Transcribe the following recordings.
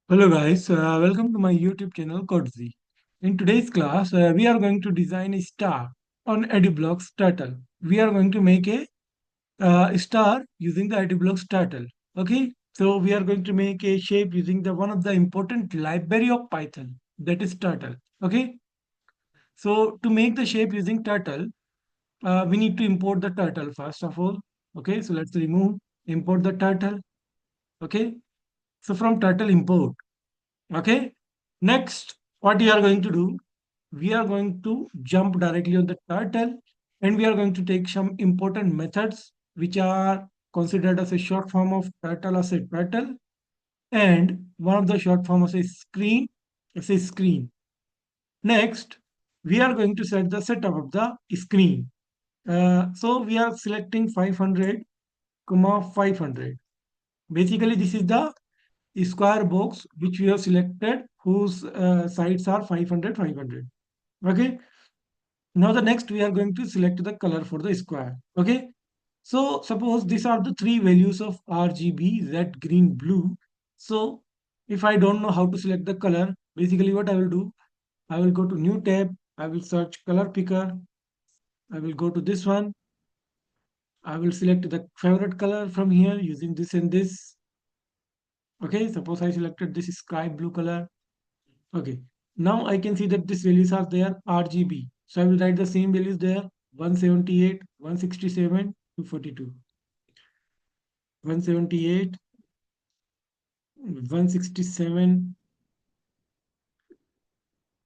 Hello guys, welcome to my YouTube channel Codejy. In today's class, we are going to design a star on Edublocks Turtle. We are going to make a star using the Edublocks Turtle. Okay, so we are going to make a shape using the one of the important library of Python, that is Turtle. Okay, so to make the shape using Turtle, we need to import the turtle first of all. Okay, so let's remove import the turtle. Okay, so from turtle import. Okay. Next, what we are going to do, we are going to jump directly on the turtle and we are going to take some important methods which are considered as a short form of turtle as a turtle and one of the short form as a screen as a screen. Next, we are going to set the setup of the screen. So we are selecting 500, 500. Basically, this is the square box which we have selected whose sides are 500, 500. Okay, now the next we are going to select the color for the square. Okay, so suppose these are the three values of RGB, red, green, blue. So if I don't know how to select the color, basically what I will do, I will go to new tab, I will search color picker, I will go to this one, I will select the favorite color from here using this and this. Okay, suppose I selected this sky blue color. Okay. Now I can see that these values are there RGB. So I will write the same values there 178, 167, 242. 178, 167,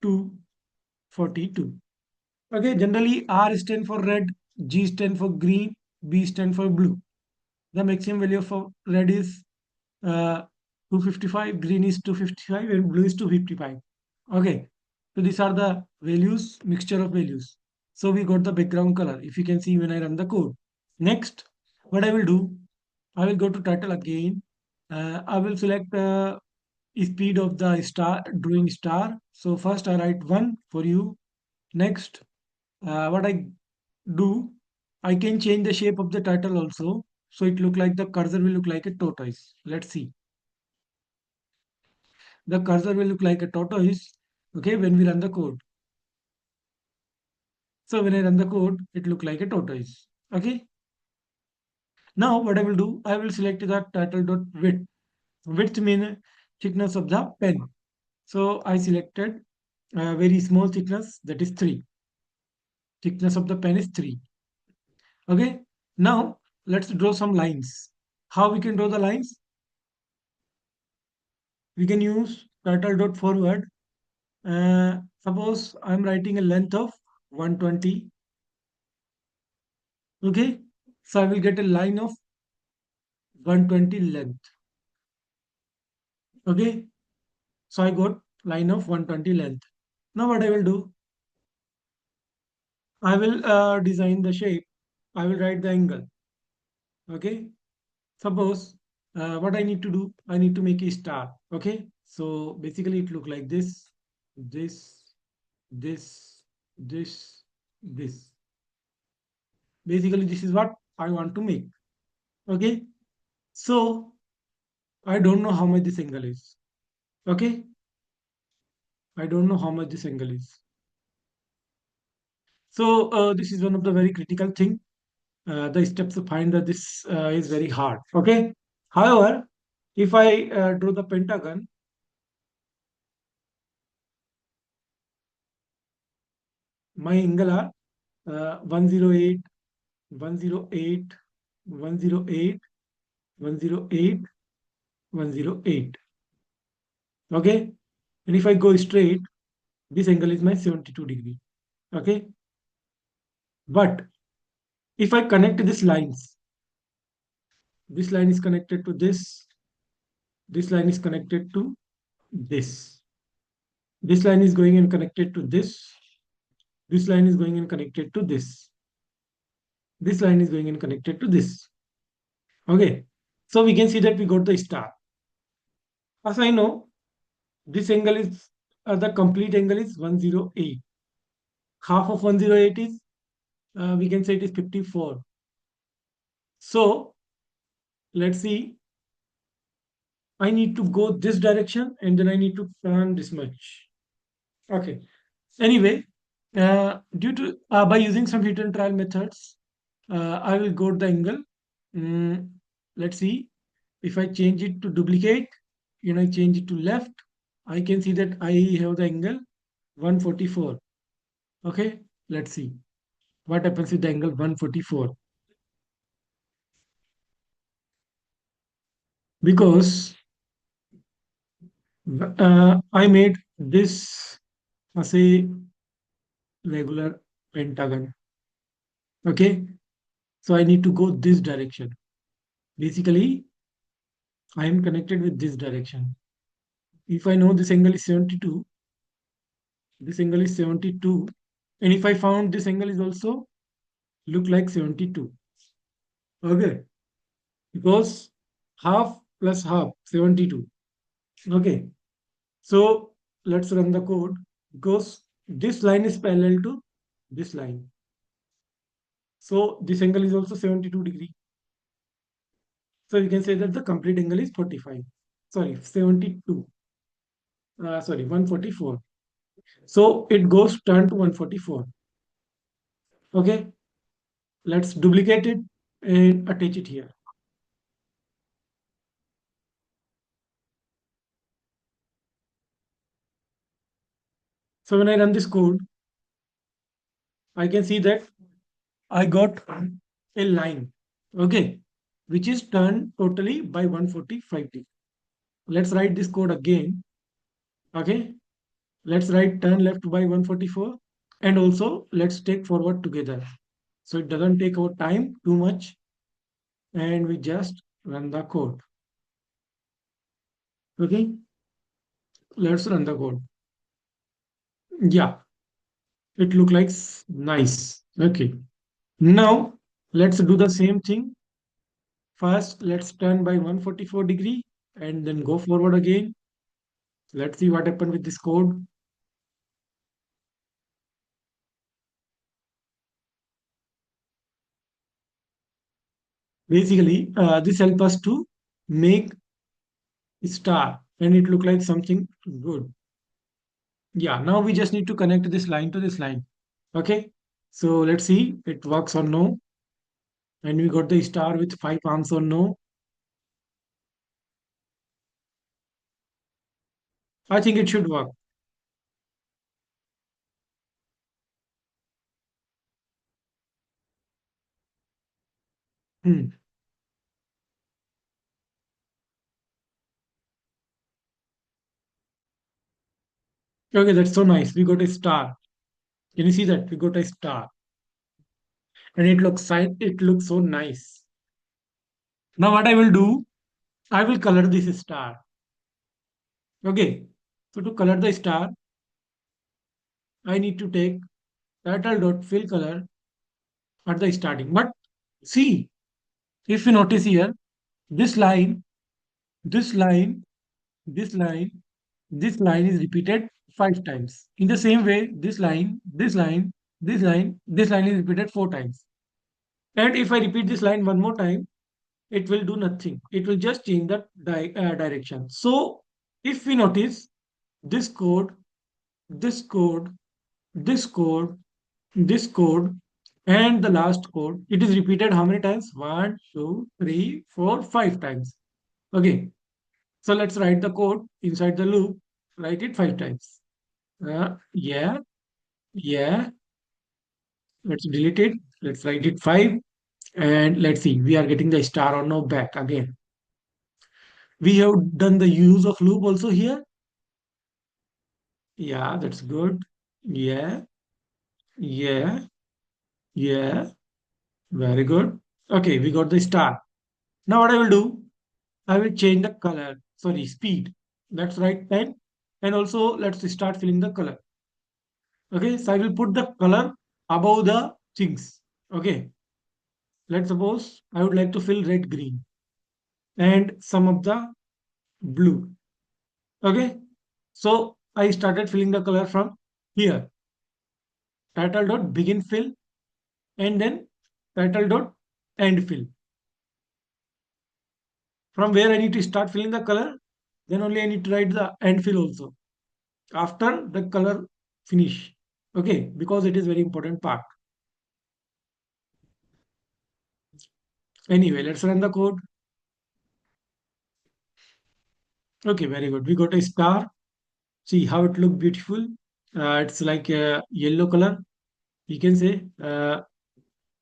242. Okay, generally R stand for red, G stand for green, B stand for blue. The maximum value for red is 255, green is 255, and blue is 255. Okay, so these are the values, mixture of values. So we got the background color, if you can see when I run the code. Next, what I will do, I will go to title again. I will select speed of the star, drawing star. So first I write 1 for you. Next, what I do, I can change the shape of the title also. So it look like the cursor will look like a tortoise. Let's see. The cursor will look like a tortoise. Okay, when we run the code. So when I run the code, it look like a tortoise. Okay. Now what I will do, I will select the title dot width. Width means thickness of the pen. So I selected a very small thickness, that is 3. Thickness of the pen is 3. Okay. Now let's draw some lines. How we can draw the lines? We can use title dot forward. Suppose I'm writing a length of 120. Okay. So I will get a line of 120 length. Okay. So I got line of 120 length. Now what I will do, I will design the shape. I will write the angle. Okay. Suppose what I need to do, I need to make a star. Okay. So basically it look like this, this, this, this, this. Basically this is what I want to make. Okay. So I don't know how much this angle is. Okay. I don't know how much this angle is. So this is one of the very critical thing. The steps to find that this is very hard. Okay. However, if I draw the pentagon, my angle are 108, 108, 108, 108, 108. Okay. And if I go straight, this angle is my 72-degree. Okay. But if I connect these lines, this line is connected to this line is connected to this. This line is going and connected to this. This line is going and connected to this. This line is going and connected to this. Okay. So we can see that we got the star. As I know, this angle is the complete angle is 108. Half of 108 is we can say it is 54. So let's see. I need to go this direction and then I need to turn this much. Okay. Anyway, due to by using some hit and trial methods, I will go to the angle. Mm, let's see if I change it to duplicate and I change it to left. I can see that I have the angle 144. Okay, let's see what happens with the angle 144 because I made this as a regular pentagon. Okay, so I need to go this direction. Basically, I am connected with this direction. If I know this angle is 72, this angle is 72, and if I found this angle is also look like 72. Okay, because half plus half 72. Okay, so let's run the code because this line is parallel to this line. So this angle is also 72 degree. So you can say that the complete angle is 45. Sorry, 72. Sorry, 144. So it goes turn to 144. Okay, let's duplicate it and attach it here. So when I run this code, I can see that I got a line, okay, which is turned totally by 145 degree. Let's write this code again, okay. Let's write turn left by 144 and also let's take forward together. So it doesn't take our time too much and we just run the code. Okay, let's run the code. Yeah, it look like nice. Okay, now let's do the same thing. First, let's turn by 144 degree and then go forward again. Let's see what happened with this code. Basically, this helps us to make a star and it look like something good. Yeah, now we just need to connect this line to this line. Okay, so let's see it works or no. And we got the star with 5 arms or no. I think it should work. Hmm. Okay, that's so nice. We got a star. Can you see that? We got a star. And it looks so nice. Now what I will do, I will color this star. Okay. So to color the star, I need to take title dot fill color at the starting. But see, if you notice here, this line, this line, this line, this line is repeated 5 times. In the same way, this line, this line, this line, this line is repeated 4 times. And if I repeat this line one more time, it will do nothing. It will just change the direction. So if we notice this code, this code, this code, this code, and the last code, it is repeated how many times? One, two, three, four, 5 times. Okay. So let's write the code inside the loop. Write it 5 times. Yeah, yeah. Let's delete it. Let's write it 5. And let's see. We are getting the star or no back again. We have done the use of loop also here. Yeah, that's good. Yeah, yeah, yeah. Very good. Okay, we got the star. Now what I will do, I will change the color. Sorry, speed. Let's write 10. And also let's start filling the color. Okay, so I will put the color above the things. Okay, let's suppose I would like to fill red, green, and some of the blue. Okay, so I started filling the color from here. Title dot begin fill and then title dot end fill. From where I need to start filling the color? Then only I need to write the end fill also after the color finish. Okay, because it is very important part. Anyway, let's run the code. Okay, very good. We got a star. See how it look beautiful. It's like a yellow color. We can say.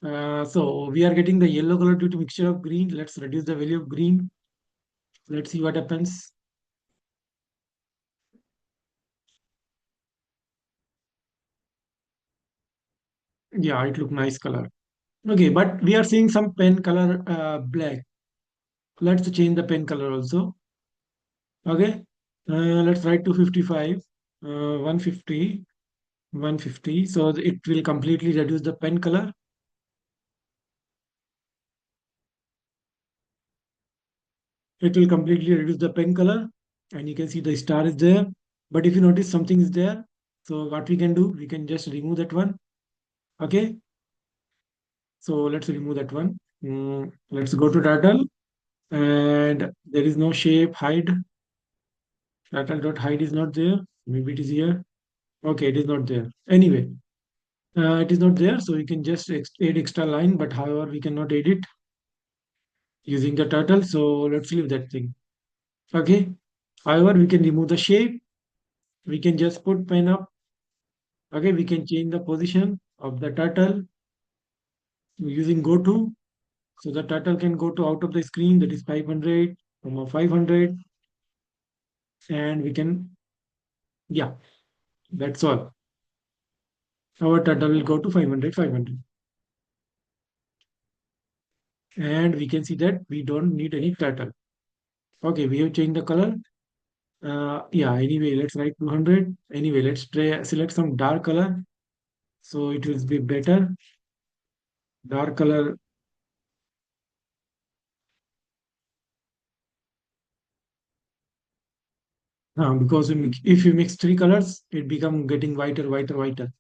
So we are getting the yellow color due to mixture of green. Let's reduce the value of green. Let's see what happens. Yeah, it look nice color. Okay, but we are seeing some pen color black. Let's change the pen color also. Okay, let's write 255, 150, 150. So it will completely reduce the pen color. It will completely reduce the pen color, and you can see the star is there. But if you notice something is there, so what we can do, we can just remove that one. Okay, so let's remove that one. Let's go to title, and there is no shape hide. Title dot hide is not there. Maybe it is here. Okay, it is not there. Anyway, it is not there, so we can just add extra line. But however, we cannot edit using the turtle. So let's leave that thing. Okay. However, we can remove the shape. We can just put pen up. Okay, we can change the position of the turtle using go to. So the turtle can go to out of the screen, that is 500, 500, and we can, yeah, that's all. Our turtle will go to 500, 500. And we can see that we don't need any turtle. Okay, we have changed the color. Yeah, anyway, let's write 200. Anyway, let's try select some dark color. So it will be better. Dark color, because if you mix three colors, it become getting whiter, whiter, whiter.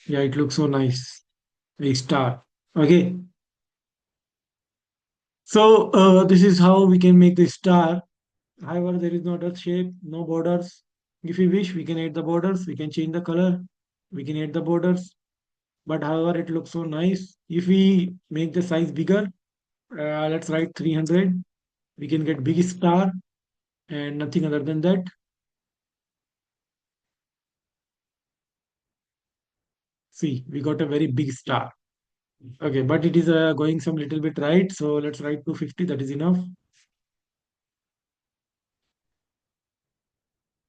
Yeah, it looks so nice. A star. Okay. So this is how we can make the star. However, there is no other shape, no borders. If we wish, we can add the borders. We can change the color. We can add the borders. But however, it looks so nice. If we make the size bigger, let's write 300. We can get big star and nothing other than that. See, we got a very big star. Okay, but it is going some little bit right. So let's write 250. That is enough.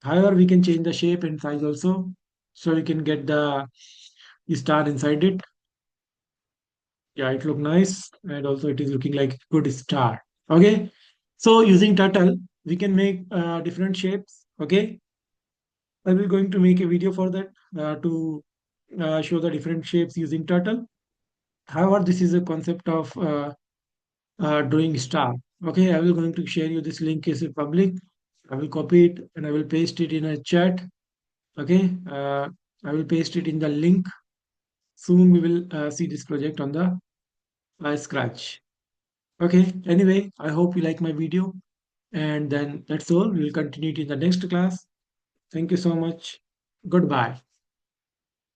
However, we can change the shape and size also. So we can get the star inside it. Yeah, it look nice. And also it is looking like good star. Okay. So using turtle, we can make different shapes. Okay. I will going to make a video for that to show the different shapes using turtle. However, this is a concept of drawing star. Okay, I will going to share you this link is public. I will copy it and I will paste it in a chat. Okay, I will paste it in the link. Soon we will see this project on the Scratch. Okay, anyway, I hope you like my video. And then that's all. We will continue it in the next class. Thank you so much. Goodbye.